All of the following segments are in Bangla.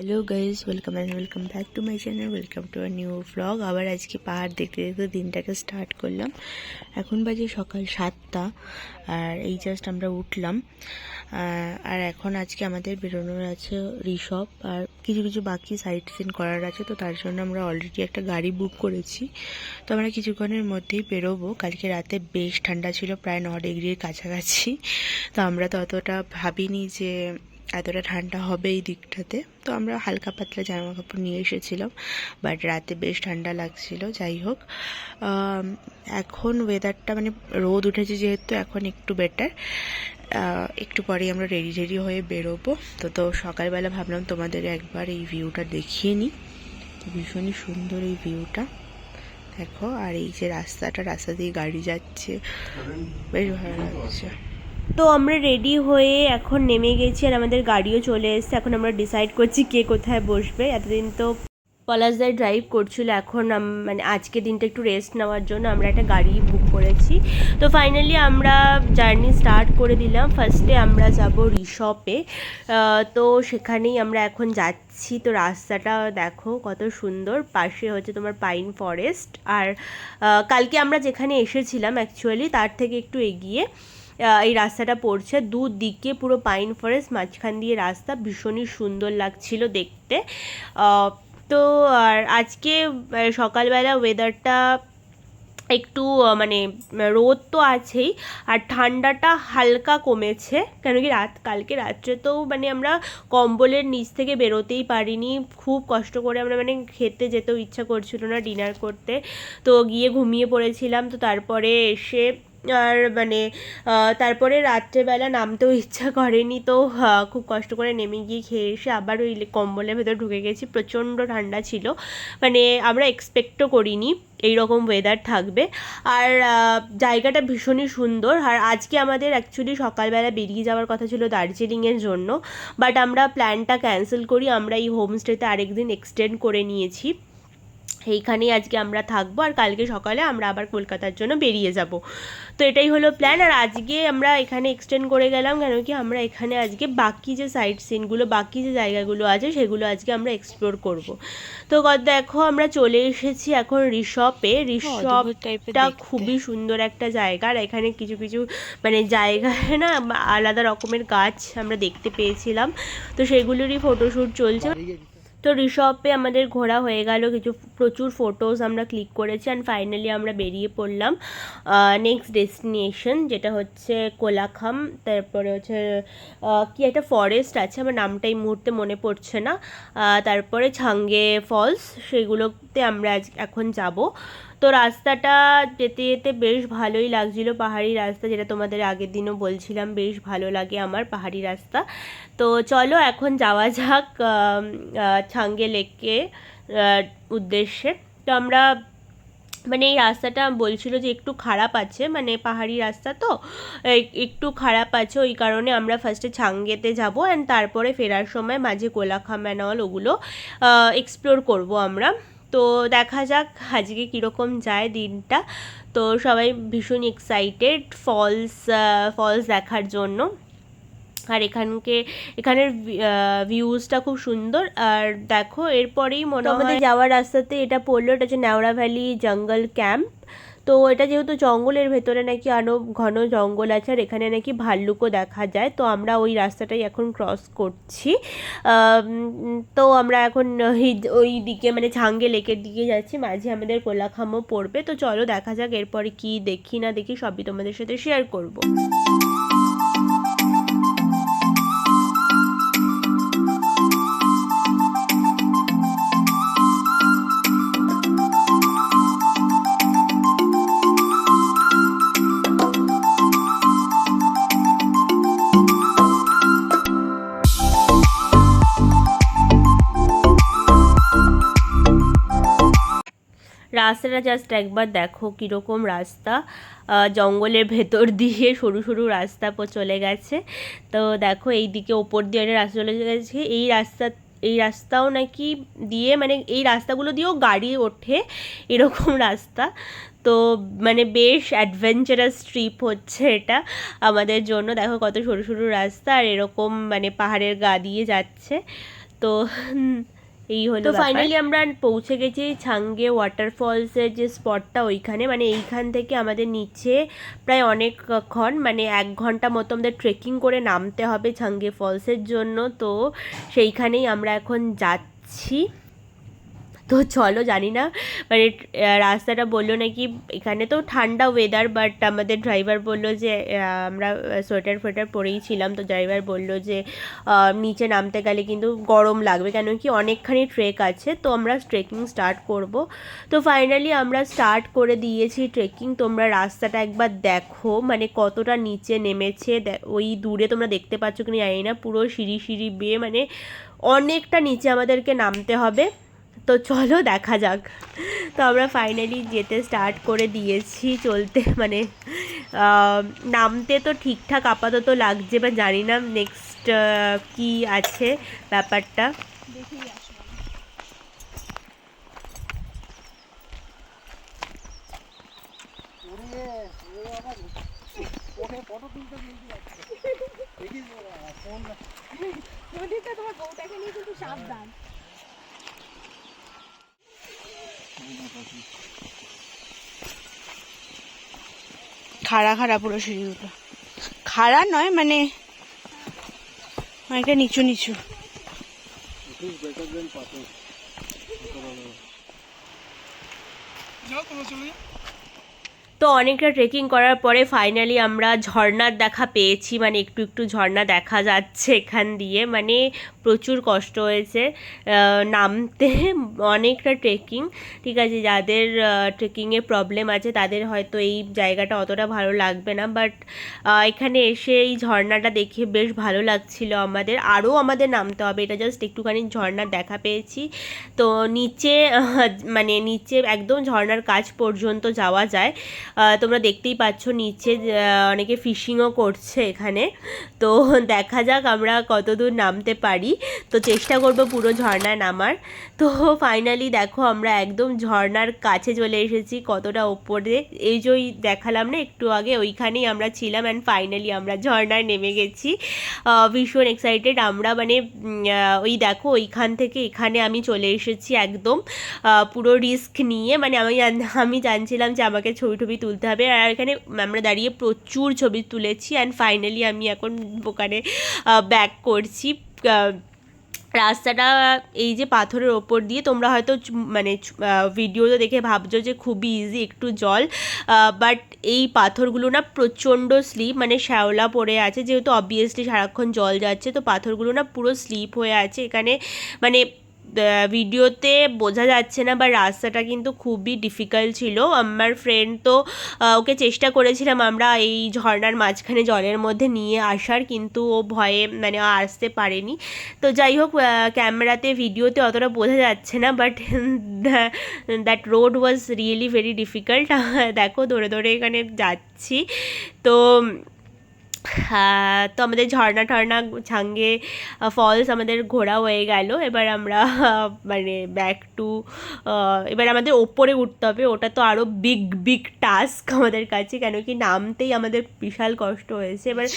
Hello guys, welcome back to my channel, welcome to a new blog. আবার আজকে পাহাড় দেখতে দেখতে দিনটাকে স্টার্ট করলাম। এখন বাজে সকাল 7টা আর এই জাস্ট আমরা উঠলাম। আর এখন আজকে আমাদের বেরোনোর আছে ঋষভ, আর কিছু কিছু বাকি সাইট সিন করার আছে, তো তার জন্য আমরা অলরেডি একটা গাড়ি বুক করেছি। তো আমরা কিছুক্ষণের মধ্যেই বেরোবো। কালকে রাতে বেশ ঠান্ডা ছিল, প্রায় 9 ডিগ্রির কাছাকাছি। তো আমরা তো অতটা ভাবিনি যে এতটা ঠান্ডা হবে এই দিকটাতে, তো আমরা হালকা পাতলা জামা কাপড় নিয়ে এসেছিলাম, বাট রাতে বেশ ঠান্ডা লাগছিল। যাই হোক, এখন ওয়েদারটা মানে রোদ উঠেছে যেহেতু এখন একটু বেটার। একটু পরেই আমরা রেডি হয়ে বেরোবো। তো সকালবেলা ভাবলাম তোমাদের একবার এই ভিউটা দেখিয়ে নিই। ভীষণই সুন্দর এই ভিউটা দেখো, আর এই যে রাস্তা দিয়ে গাড়ি যাচ্ছে, বেশ ভালো লাগছে। তো আমরা রেডি হয়ে এখন নেমে গেছি আর আমাদের গাড়িও চলে এসেছে। এখন আমরা ডিসাইড করছি কে কোথায় বসবে। এতদিন তো পলাশদাই ড্রাইভ করছিল, এখন মানে আজকে দিনটা একটু রেস্ট নেওয়ার জন্য আমরা একটা গাড়ি বুক করেছি। তো ফাইনালি আমরা জার্নি স্টার্ট করে দিলাম। ফার্স্টে আমরা যাব ঋষভে, তো সেখানেই আমরা এখন যাচ্ছি। তো রাস্তাটা দেখো কত সুন্দর, পাশে হচ্ছে তোমার পাইন ফরেস্ট। আর কালকে আমরা যেখানে এসেছিলাম অ্যাকচুয়ালি তার থেকে একটু এগিয়ে এই রাস্তাটা পড়ছে। দুদিকে পুরো পাইন ফরেস্ট, মাঝখান দিয়ে রাস্তা, ভীষণই সুন্দর লাগছিল দেখতে। তো আর আজকে সকালবেলা ওয়েদারটা একটু মানে রোদ তো আছেই, আর ঠান্ডাটা হালকা কমেছে। কেন কি কালকে রাত্রে তো মানে আমরা কম্বলের নিচ থেকে বেরোতেই পারিনি, খুব কষ্ট করে আমরা মানে খেতে যেতেও ইচ্ছা করছিল না, ডিনার করতে। তো গিয়ে ঘুমিয়ে পড়েছিলাম। তো তারপরে এসে আর মানে তারপরে রাত্রেবেলা নামতেও ইচ্ছা করেনি, তো খুব কষ্ট করে নেমে গিয়ে খেয়ে এসে আবার ওই কম্বলের ভেতর ঢুকে গেছি। প্রচণ্ড ঠান্ডা ছিল, মানে আমরা এক্সপেক্টও করিনি এই রকম ওয়েদার থাকবে। আর জায়গাটা ভীষণই সুন্দর। আর আজকে আমাদের অ্যাকচুয়ালি সকালবেলা বেরিয়ে যাওয়ার কথা ছিল দার্জিলিংয়ের জন্য, বাট আমরা প্ল্যানটা ক্যান্সেল করি। আমরা এই হোমস্টেতে আরেকদিন এক্সটেন্ড করে নিয়েছি। এইখানেই আজকে আমরা থাকবো, আর কালকে সকালে আমরা আবার কলকাতার জন্য বেরিয়ে যাব। তো এটাই হলো প্ল্যান। আর আজকে আমরা এখানে এক্সটেন্ড করে গেলাম কেন কি আমরা এখানে আজকে বাকি যে সাইট সিনগুলো, বাকি যে জায়গাগুলো আছে সেগুলো আজকে আমরা এক্সপ্লোর করব। তো দেখো আমরা চলে এসেছি এখন ঋষভে। ঋষভটা খুবই সুন্দর একটা জায়গা, আর এখানে কিছু কিছু মানে জায়গায় না আলাদা রকমের গাছ আমরা দেখতে পেয়েছিলাম, তো সেগুলোরই ফটোশ্যুট চলছে। তো ঋষভে আমাদের ঘোরা হয়ে গেল, প্রচুর ফটোজ আমরা ক্লিক করেছি, অ্যান্ড ফাইনালি আমরা বেরিয়ে পড়লাম নেক্সট ডেস্টিনেশন, যেটা হচ্ছে কোলাখাম। তারপরে হচ্ছে কি একটা ফরেস্ট আছে, আমার নামটা এই মুহূর্তে মনে পড়ছে না। তারপরে ছাঙ্গে ফলস, সেগুলোতে আমরা এখন যাব। তো রাস্তাটা যেতে যেতে বেশ ভালোই লাগছিলো, পাহাড়ি রাস্তা, যেটা তোমাদের আগের দিনও বলছিলাম বেশ ভালো লাগে আমার পাহাড়ি রাস্তা। তো চলো এখন যাওয়া যাক ছাঙ্গে লেকে উদ্দেশ্যে। তো আমরা মানে এই রাস্তাটা বলছিল যে একটু খারাপ আছে, মানে পাহাড়ি রাস্তা তো একটু খারাপ আছে, ওই কারণে আমরা ফার্স্টে ছাঙ্গেতে যাব, অ্যান্ড তারপরে ফেরার সময় মাঝে কোলাখাম অ্যান্ড অল ওগুলো এক্সপ্লোর করব আমরা। তো দেখা যাক আজকে কীরকম যায় দিনটা। তো সবাই ভীষণ এক্সাইটেড ফলস দেখার জন্য। আর এখানের ভিউজটা খুব সুন্দর। আর দেখো এরপরেই মনে হয় আমাদের যাওয়ার রাস্তাতে এটা পড়লো, এটা হচ্ছে নেওড়া ভ্যালি জঙ্গল ক্যাম্প। তো এটা যেহেতু জঙ্গলের ভেতরে নাকি আরও ঘন জঙ্গল আছে, আর এখানে নাকি ভাল্লুকও দেখা যায়। তো আমরা ওই রাস্তাটাই এখন ক্রস করছি। তো আমরা এখন ওই দিকে মানে ছাঙ্গে লেকের দিকে যাচ্ছি, মাঝে আমাদের কোলাখামও পড়বে। তো চলো দেখা যাক এরপরে কি দেখি না দেখি সবই তোমাদের সাথে শেয়ার করবো। রাস্তাটা জাস্ট একবার দেখো কীরকম রাস্তা, জঙ্গলের ভেতর দিয়ে সরু সরু রাস্তা চলে গেছে। তো দেখো এই দিকে ওপর দিয়ে একটা রাস্তা চলে গেছে, এই রাস্তাও নাকি দিয়ে মানে এই রাস্তাগুলো দিয়েও গাড়ি ওঠে, এরকম রাস্তা। তো মানে বেশ অ্যাডভেঞ্চারাস ট্রিপ হচ্ছে এটা আমাদের জন্য। দেখো কত সরু সরু রাস্তা, আর এরকম মানে পাহাড়ের গা দিয়ে যাচ্ছে। তো এই হলো। তো ফাইনালি আমরা পৌঁছে গেছি ছাঙ্গে ওয়াটারফলসের যে স্পটটা ওইখানে, মানে এইখান থেকে আমাদের নিচে প্রায় অনেকক্ষণ মানে 1 ঘন্টা মতো আমাদের ট্রেকিং করে নামতে হবে ছাঙ্গে ফলসের জন্য। তো সেইখানেই আমরা এখন যাচ্ছি। তো চলো, জানি না মানে রাস্তাটা বললো নাকি এখানে তো ঠান্ডা ওয়েদার, বাট আমাদের ড্রাইভার বললো যে আমরা সোয়েটার ফোয়েটার পরেই ছিলাম। তো ড্রাইভার বললো যে নিচে নামতে গেলে কিন্তু গরম লাগবে, কেন কি অনেকখানি ট্রেক আছে। তো আমরা ট্রেকিং স্টার্ট করব। তো ফাইনালি আমরা স্টার্ট করে দিয়েছি ট্রেকিং। তোমরা রাস্তাটা একবার দেখো, মানে কতটা নিচে নেমেছে, ওই দূরে তোমরা দেখতে পাচ্ছ কিনা জানি না, পুরো সিঁড়ি সিঁড়ি বেয়ে মানে অনেকটা নিচে আমাদেরকে নামতে হবে। তো চলো দেখা যাক। তো আমরা ফাইনালি যেতে স্টার্ট করে দিয়েছি, চলতে মানে নামতে তো ঠিকঠাক আপাতত লাগছে, বা জানি না নেক্সট কি আছে ব্যাপারটা। তোমার বউটাকে নিয়ে কিন্তু সাবধান। খাড়া খাড়া পুরো সিঁড়িগুলো, খাড়া নয় মানে অনেকটা নিচু নিচু। তো অনেকটা ট্রেকিং করার পরে ফাইনালি আমরা ঝর্ণার দেখা পেয়েছি, মানে একটু একটু ঝর্ণা দেখা যাচ্ছে এখান দিয়ে। মানে প্রচুর কষ্ট হয়েছে নামতে, অনেকটা ট্রেকিং। ঠিক আছে, যাদের ট্রেকিংয়ে প্রবলেম আছে তাদের হয়তো এই জায়গাটা অতটা ভালো লাগবে না, বাট এখানে এসে এই ঝর্ণাটা দেখে বেশ ভালো লাগছিল আমাদের। আরও আমাদের নামতে হবে, এটা জাস্ট একটুখানি ঝর্ণার দেখা পেয়েছি। তো নিচে মানে নিচে একদম ঝর্ণার কাছ পর্যন্ত যাওয়া যায়। তোমরা দেখতেই পাচ্ছ নিচে অনেকে ফিশিংও করছে এখানে। তো দেখা যাক আমরা কতদূর নামতে পারি। তো চেষ্টা করব পুরো ঝর্ণায় নামার। তো ফাইনালি দেখো আমরা একদম ঝর্ণার কাছে চলে এসেছি, কতটা ওপরে। এই যে ওই দেখালাম না একটু আগে, ওইখানেই আমরা ছিলাম। অ্যান্ড ফাইনালি আমরা ঝর্ণায় নেমে গেছি, ভীষণ এক্সাইটেড আমরা। মানে ওই দেখো ওইখান থেকে এখানে আমি চলে এসেছি একদম পুরো রিস্ক নিয়ে। মানে আমি জানছিলাম যে আমাকে ছবি টবি তুলতে হবে, আর এখানে আমরা দাঁড়িয়ে প্রচুর ছবি তুলেছি। অ্যান্ড ফাইনালি আমি এখন ওখানে ব্যাক করছি। রাস্তাটা এই যে পাথরের ওপর দিয়ে, তোমরা হয়তো মানে ভিডিওতে দেখে ভাবছো যে খুবই ইজি একটু জল, বাট এই পাথরগুলো না প্রচণ্ড স্লিপ, মানে শ্যাওলা পড়ে আছে, যেহেতু অবভিয়াসলি সারাক্ষণ জল যাচ্ছে, তো পাথরগুলো না পুরো স্লিপ হয়ে আছে এখানে। মানে ভিডিওতে বোঝা যাচ্ছে না, বা রাস্তাটা কিন্তু খুবই ডিফিকাল্ট ছিল। আমার ফ্রেন্ড তো ওকে চেষ্টা করেছিলাম আমরা এই ঝর্ণার মাঝখানে জলের মধ্যে নিয়ে আসার, কিন্তু ও ভয়ে মানে আসতে পারেনি। তো যাই হোক, ক্যামেরাতে ভিডিওতে অতটা বোঝা যাচ্ছে না, but that road was really very difficult. দেখো ধরে ধরে এখানে যাচ্ছি। তো তো আমাদের ঝর্ণা টর্ণা ছাঙ্গে ফলস আমাদের ঘোরা হয়ে গেল। এবার আমরা মানে ব্যাক টু, এবার আমাদের ওপরে উঠতে হবে। ওটা তো আরও বিগ টাস্ক আমাদের কাছে, কেন কি নামতেই আমাদের বিশাল কষ্ট হয়েছে। এবার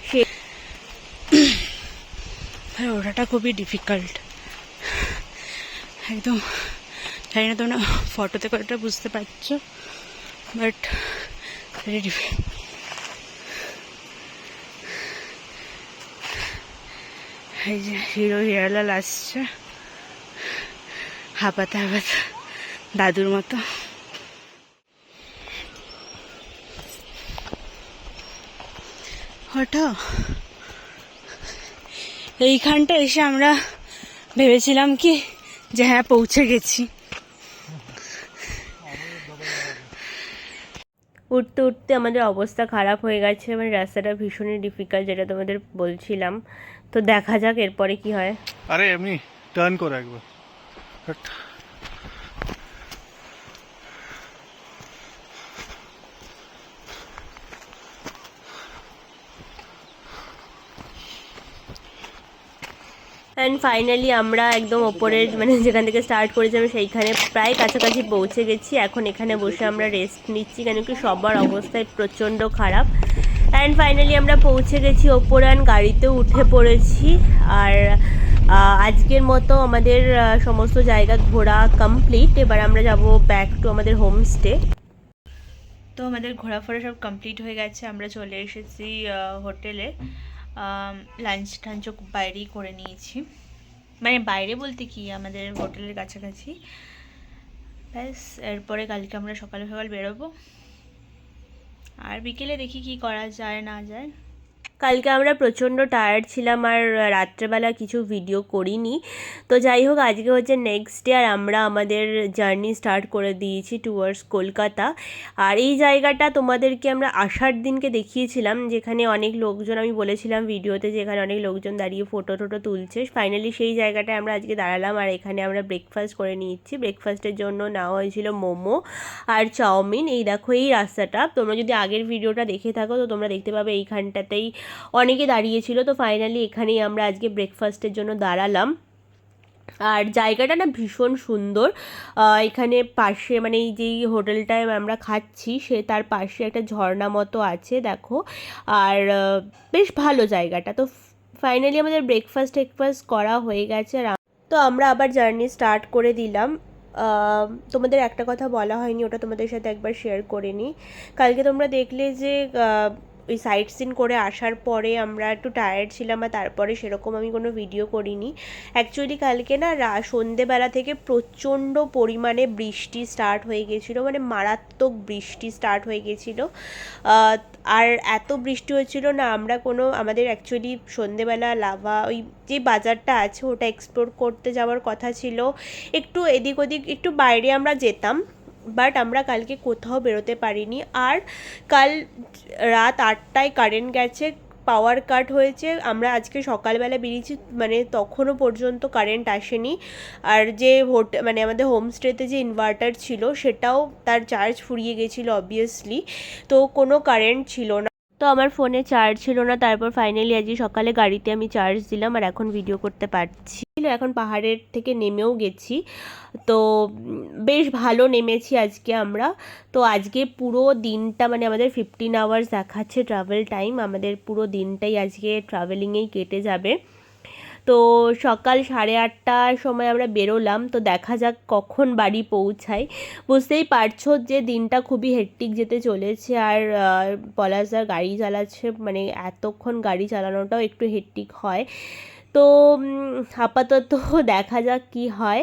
সে ওটাটা খুবই ডিফিকাল্ট একদম। জানি না তোমরা ফটোতে কতটা বুঝতে পারছো, বাট ভেরি ডিফিকাল্ট। এই যে হিরোলাল আসছে হাঁপাতে হাঁপাতে দাদুর মতো। ওটা এইখানটা এসে আমরা ভেবেছিলাম কি যে হ্যাঁ পৌঁছে গেছি। উঠতে উঠতে আমাদের অবস্থা খারাপ হয়ে গেছে, মানে রাস্তাটা ভীষণই ডিফিকাল্ট, যেটা তোমাদের বলছিলাম। তো দেখা যাক এরপরে কি হয়। আরে এমনি টার্ন করো একবার। অ্যান্ড ফাইনালি আমরা একদম ওপরের মানে যেখান থেকে স্টার্ট করেছিলাম সেইখানে প্রায় কাছাকাছি পৌঁছে গেছি। এখন এখানে বসে আমরা রেস্ট নিচ্ছি, কেন কি সবার অবস্থায় প্রচণ্ড খারাপ। অ্যান্ড ফাইনালি আমরা পৌঁছে গেছি ওপরে, অ্যান্ড গাড়িতেও উঠে পড়েছি। আর আজকের মতো আমাদের সমস্ত জায়গা ঘোরা কমপ্লিট। এবার আমরা যাব ব্যাক টু আমাদের হোমস্টে। তো আমাদের ঘোরাফেরা সব কমপ্লিট হয়ে গেছে, আমরা চলে এসেছি হোটেলে। লাঞ্চ টাঞ্চও বাইরেই করে নিয়েছি, মানে বাইরে বলতে কি আমাদের হোটেলের কাছাকাছি। ব্যাস, এরপরে কালকে আমরা সকাল সকাল বেরোবো, আর বিকেলে দেখি কি করা যায় না যায়। কালকে আমরা প্রচণ্ড টায়ার্ড ছিলাম আর রাত্রেবেলা কিছু ভিডিও করিনি। তো যাই হোক, আজকে হচ্ছে নেক্সট ডে আর আমরা আমাদের জার্নি স্টার্ট করে দিয়েছি টুয়ার্ডস কলকাতা। আর এই জায়গাটা তোমাদেরকে আমরা আসার দিনকে দেখিয়েছিলাম, যেখানে অনেক লোকজন, আমি বলেছিলাম ভিডিওতে যেখানে অনেক লোকজন দাঁড়িয়ে ফটো টোটো তুলছে। ফাইনালি সেই জায়গাটায় আমরা আজকে দাঁড়ালাম, আর এখানে আমরা ব্রেকফাস্ট করে নিচ্ছি। ব্রেকফাস্টের জন্য নেওয়া হয়েছিল মোমো আর চাউমিন। এই দেখো এই রাস্তাটা, তোমরা যদি আগের ভিডিওটা দেখে থাকো তো তোমরা দেখতে পাবে এইখানটাতেই অনেকে দাঁড়িয়েছিল। তো ফাইনালি এখানেই আমরা আজকে ব্রেকফাস্টের জন্য দাঁড়ালাম। আর জায়গাটা না ভীষণ সুন্দর। এখানে পাশে, মানে এই যেই হোটেলটায় আমরা খাচ্ছি সে তার পাশে একটা ঝর্ণা মতো আছে দেখো। আর বেশ ভালো জায়গাটা। তো ফাইনালি আমাদের ব্রেকফাস্ট করা হয়ে গেছে। তো আমরা আবার জার্নি স্টার্ট করে দিলাম। তোমাদের একটা কথা বলা হয়নি, ওটা তোমাদের সাথে একবার শেয়ার করে নিই। কালকে তোমরা দেখলে যে ওই সাইট সিন করে আসার পরে আমরা একটু টায়ার্ড ছিলাম, আর তারপরে সেরকম আমি কোনো ভিডিও করিনি। অ্যাকচুয়ালি কালকে না সন্ধেবেলা থেকে প্রচণ্ড পরিমাণে বৃষ্টি স্টার্ট হয়ে গেছিলো, মানে মারাত্মক বৃষ্টি স্টার্ট হয়ে গেছিলো। আর এত বৃষ্টি হচ্ছিল না, আমরা আমাদের অ্যাকচুয়ালি সন্ধেবেলা লাভা ওই যে বাজারটা আছে ওটা এক্সপ্লোর করতে যাওয়ার কথা ছিল। একটু এদিক ওদিক একটু বাইরে আমরা যেতাম, বাট আমরা কালকে কোথাও বেরোতে পারিনি। আর কাল রাত 8টায় কারেন্ট গেছে, পাওয়ার কাট হয়েছে। আমরা আজকে সকালবেলা বেরিয়েছি, মানে তখনও পর্যন্ত কারেন্ট আসেনি। আর যে মানে আমাদের হোমস্টেতে যে ইনভার্টার ছিল সেটাও তার চার্জ ফুরিয়ে গেছিলো অবভিয়াসলি, তো কোনো কারেন্ট ছিল না। তো আমার ফোনে চার্জ ছিল না, তারপর ফাইনালি আজকে সকালে গাড়িতে আমি চার্জ দিলাম আর এখন ভিডিও করতে পারছি। এখন পাহাড়ের থেকে নেমেও গেছি, তো বেশ ভালো নেমেছি আজকে আমরা। তো আজকে পুরো দিনটা, মানে আমাদের 15 আওয়ার্স দেখাচ্ছে ট্রাভেল টাইম, আমাদের পুরো দিনটাই আজকে ট্রাভেলিংয়েই কেটে যাবে। তো সকাল 8:30টার সময় আমরা বেরোলাম, তো দেখা যাক কখন বাড়ি পৌঁছাই। বুঝতেই পারছো যে দিনটা খুবই হেক্টিক যেতে চলেছে। আর পলাশদার গাড়ি চালাচ্ছে, মানে এতক্ষণ গাড়ি চালানোটাও একটু হেক্টিক হয়। তো আপাতত দেখা যাক কি হয়।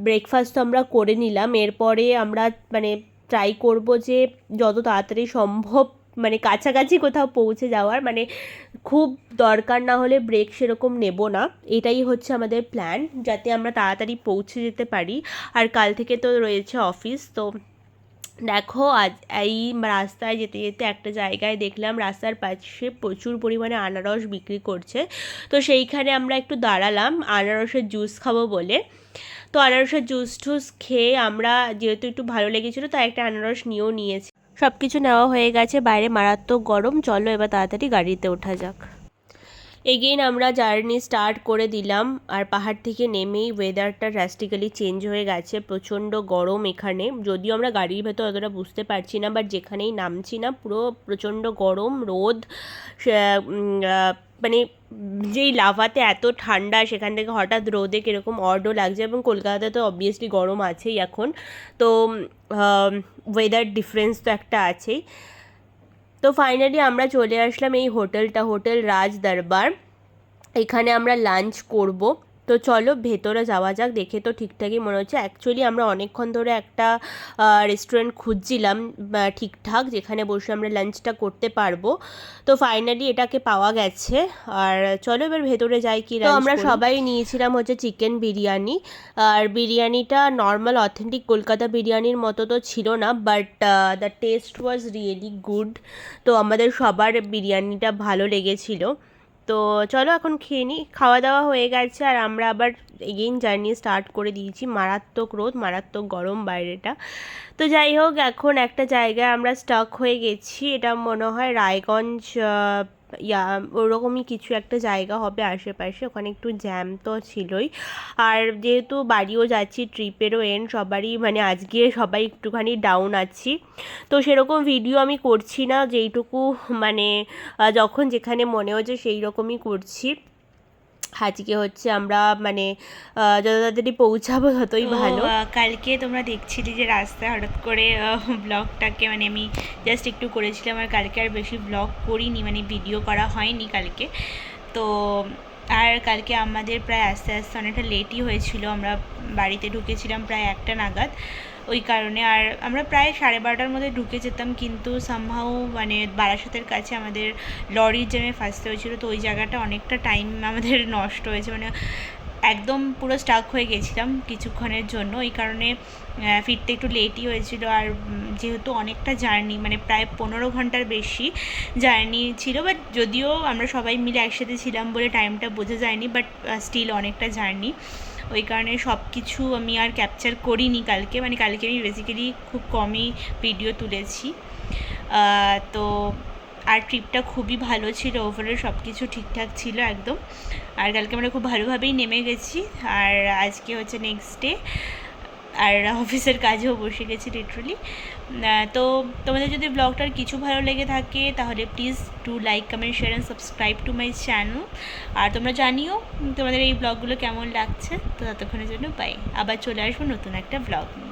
ব্রেকফাস্ট তো আমরা করে নিলাম, এরপরে আমরা মানে ট্রাই করব যে যত তাড়াতাড়ি সম্ভব মানে কাছাকাছি কোথাও পৌঁছে যাওয়ার, মানে খুব দরকার না হলে ব্রেক সেরকম নেব না। এটাই হচ্ছে আমাদের প্ল্যান, যাতে আমরা তাড়াতাড়ি পৌঁছে যেতে পারি। আর কাল থেকে তো রয়েছে অফিস। তো দেখো আজ এই রাস্তায় যেতে যেতে একটা জায়গায় দেখলাম রাস্তার পাশে প্রচুর পরিমাণে আনারস বিক্রি করছে। তো সেইখানে আমরা একটু দাঁড়ালাম আনারসের জুস খাবো বলে। তো আনারসের জুস টুস খেয়ে আমরা, যেহেতু একটু ভালো লেগেছিলো তাই একটা আনারস নিয়েও নিয়েছি। সব কিছু নেওয়া হয়ে গেছে, বাইরে মারাত্মক গরম। চলো এবার তাড়াতাড়ি গাড়িতে ওঠা যাক। এগেইন আমরা জার্নি স্টার্ট করে দিলাম। আর পাহাড় থেকে নেমেই ওয়েদারটা ড্রাস্টিক্যালি চেঞ্জ হয়ে গেছে, প্রচণ্ড গরম এখানে। যদিও আমরা গাড়ির ভেতর অতটা বুঝতে পারছি না, বাট যেখানেই নামছি না পুরো প্রচণ্ড গরম, রোদ। মানে যেই লাভাতে এত ঠান্ডা, সেখান থেকে হঠাৎ রোদে কীরকম অডও লাগছে। এবং কলকাতাতে তো অবভিয়াসলি গরম আছেই এখন, তো ওয়েদার ডিফারেন্স তো একটা আছেই। তো ফাইনালি আমরা চলে আসলাম এই হোটেলটা, হোটেল রাজ দরবার। এখানে আমরা লাঞ্চ করব। তো চলো ভেতরে যাওয়া যাক। দেখে তো ঠিকঠাকই মনে হচ্ছে। অ্যাকচুয়ালি আমরা অনেকক্ষণ ধরে একটা রেস্টুরেন্ট খুঁজছিলাম ঠিকঠাক, যেখানে বসে আমরা লাঞ্চটা করতে পারবো। তো ফাইনালি এটাকে পাওয়া গেছে। আর চলো এবার ভেতরে যাই। কি তো আমরা সবাই নিয়েছিলাম হচ্ছে চিকেন বিরিয়ানি। আর বিরিয়ানিটা নর্মাল অথেন্টিক কলকাতা বিরিয়ানির মতো তো ছিল না, but the test was really good. তো আমাদের সবার বিরিয়ানিটা ভালো লেগেছিলো। তো চলো এখন খেয়ে নিই। খাওয়া দাওয়া হয়ে গেছে আর আমরা আবার এগেইন জার্নি স্টার্ট করে দিয়েছি। মারাত্মক রোদ, মারাত্মক গরম বাইরেটা। তো যাই হোক, এখন একটা জায়গায় আমরা স্টাক হয়ে গেছি। এটা মনে হয় রায়গঞ্জ ওরকমই কিছু একটা জায়গা হবে আশেপাশে। ওখানে একটু জ্যাম তো ছিলই। আর যেহেতু বাড়িও যাচ্ছি, ট্রিপেরও এন্ড, সবারই মানে আজকে সবাই একটুখানি ডাউন আছি। তো সেরকম ভিডিও আমি করছি না, যেইটুকু মানে যখন যেখানে মনে হচ্ছে সেই রকমই করছি। আজকে হচ্ছে আমরা মানে যত তাড়াতাড়ি পৌঁছাবো ততই ভালো। কালকে তোমরা দেখছিলে যে রাস্তায় হঠাৎ করে ব্লগটাকে মানে আমি জাস্ট একটু করেছিলাম, আর কালকে আর বেশি ব্লগ করিনি, মানে ভিডিও করা হয়নি কালকে। তো আর কালকে আমাদের প্রায় আস্তে আস্তে অনেকটা লেটই হয়েছিল, আমরা বাড়িতে ঢুকেছিলাম প্রায় 1টা নাগাদ, ওই কারণে। আর আমরা প্রায় 12:30টার মধ্যে ঢুকে যেতাম, কিন্তু সামহাও মানে বারাসাতের কাছে আমাদের লরির জ্যামে ফাঁসতে হয়েছিল, তো ওই জায়গাটা অনেকটা টাইম আমাদের নষ্ট হয়েছে, মানে একদম পুরো স্টাক হয়ে গেছিলাম কিছুক্ষণের জন্য, এই কারণে ফিরতে একটু লেটই হয়েছিল। আর যেহেতু অনেকটা জার্নি, মানে প্রায় 15 ঘন্টার বেশি জার্নি ছিল, বাট যদিও আমরা সবাই মিলে একসাথে ছিলাম বলে টাইমটা বোঝা যায়নি, বাট স্টিল অনেকটা জার্নি, ওই কারণে সব কিছু আমি আর ক্যাপচার করিনি কালকে, মানে কালকে আমি বেসিক্যালি খুব কমই ভিডিও তুলেছি। তো আর ট্রিপটা খুবই ভালো ছিল, ওভারঅল সব কিছু ঠিকঠাক ছিল একদম। আর কালকে আমরা খুব ভালোভাবেই নেমে গেছি, আর আজকে হচ্ছে নেক্সট ডে, আর অফিসের কাজেও বসে গেছি লিটারালি। তো তোমাদের যদি ব্লগটার কিছু ভালো লেগে থাকে তাহলে please do like, comment, share and subscribe to my channel. আর তোমরা জানিও তোমাদের এই ব্লগগুলো কেমন লাগছে। তো ততক্ষণের জন্য বাই, আবার চলে আসবো নতুন একটা ব্লগ নিয়ে।